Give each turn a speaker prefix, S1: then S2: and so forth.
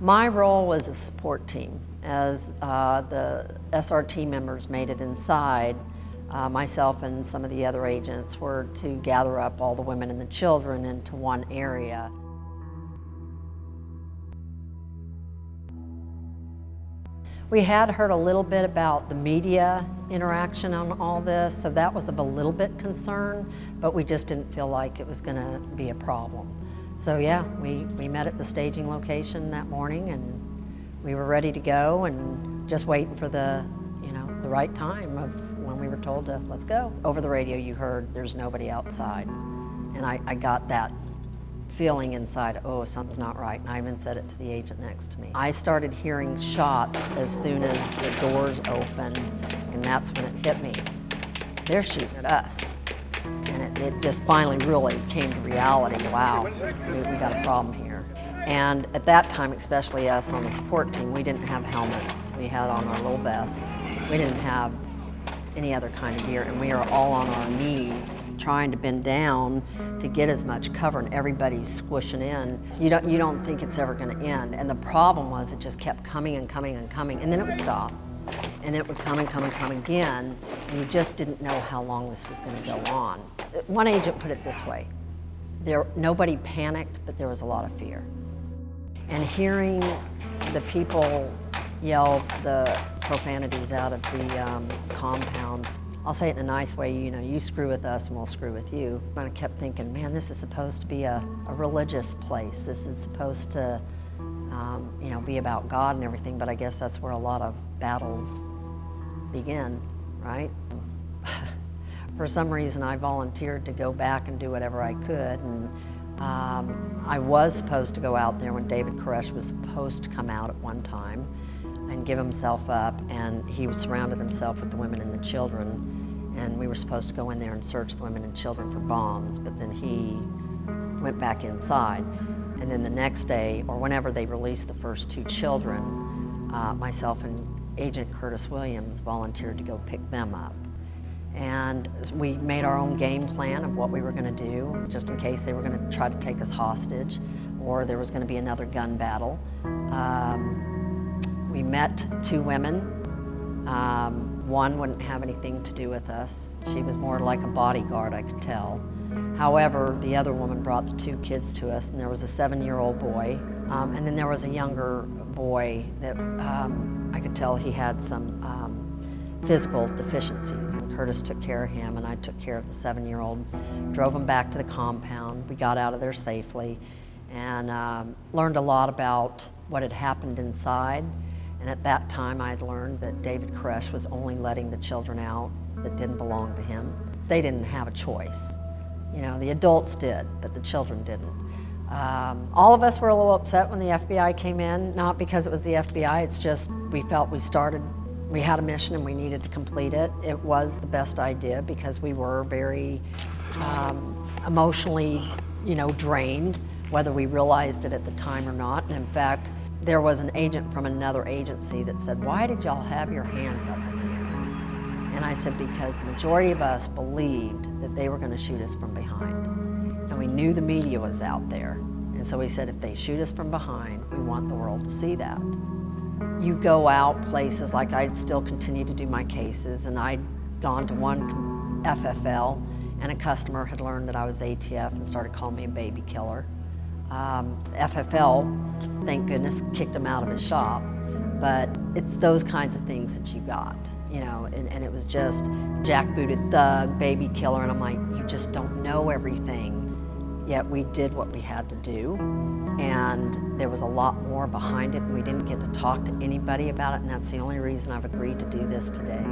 S1: My role was a support team. As the SRT members made it inside, myself and some of the other agents were to gather up all the women and the children into one area. We had heard a little bit about the media interaction on all this, so that was of a little bit concern, but we just didn't feel like it was going to be a problem. So yeah, we met at the staging location that morning, and we were ready to go and just waiting for the right time of when we were told to let's go. Over the radio you heard there's nobody outside, and I got that feeling inside, oh, something's not right, and I even said it to the agent next to me. I started hearing shots as soon as the doors opened, and that's when it hit me. They're shooting at us. And it just finally really came to reality, wow, we got a problem here. And at that time, especially us on the support team, we didn't have helmets. We had on our little vests. We didn't have any other kind of gear, and we are all on our knees trying to bend down to get as much cover, and everybody's squishing in. So you don't think it's ever going to end. And the problem was it just kept coming and coming and coming, and then it would stop, and then it would come and come and come again, and you just didn't know how long this was going to go on. One agent put it this way: nobody panicked, but there was a lot of fear. And hearing the people yell the profanities out of the compound, I'll say it in a nice way, you screw with us and we'll screw with you. And I kept thinking, man, this is supposed to be a religious place. This is supposed to be about God and everything, but I guess that's where a lot of battles begin, right? For some reason, I volunteered to go back and do whatever I could, and I was supposed to go out there when David Koresh was supposed to come out at one time and give himself up, and he surrounded himself with the women and the children, and we were supposed to go in there and search the women and children for bombs, but then he went back inside. And then the next day, or whenever they released the first two children, myself and Agent Curtis Williams volunteered to go pick them up. And we made our own game plan of what we were going to do, just in case they were going to try to take us hostage, or there was going to be another gun battle. We met two women. One wouldn't have anything to do with us. She was more like a bodyguard, I could tell. However, the other woman brought the two kids to us, and there was a 7-year-old boy, and then there was a younger boy that I could tell he had some physical deficiencies, and Curtis took care of him, and I took care of the 7-year-old, drove him back to the compound. We got out of there safely, and learned a lot about what had happened inside. And at that time, I had learned that David Koresh was only letting the children out that didn't belong to him. They didn't have a choice. The adults did, but the children didn't. All of us were a little upset when the FBI came in, not because it was the FBI, it's just we felt we had a mission and we needed to complete it. It was the best idea because we were very emotionally, drained, whether we realized it at the time or not. And in fact, there was an agent from another agency that said, "Why did y'all have your hands up in the air?" And I said, because the majority of us believed that they were going to shoot us from behind. And we knew the media was out there. And so we said, if they shoot us from behind, we want the world to see that. You go out places, like I'd still continue to do my cases, and I'd gone to one FFL, and a customer had learned that I was ATF and started calling me a baby killer. FFL, thank goodness, kicked him out of his shop, but it's those kinds of things that you got, and it was just jackbooted thug, baby killer, and I'm like, you just don't know everything. Yet we did what we had to do, and there was a lot more behind it, and we didn't get to talk to anybody about it, and that's the only reason I've agreed to do this today.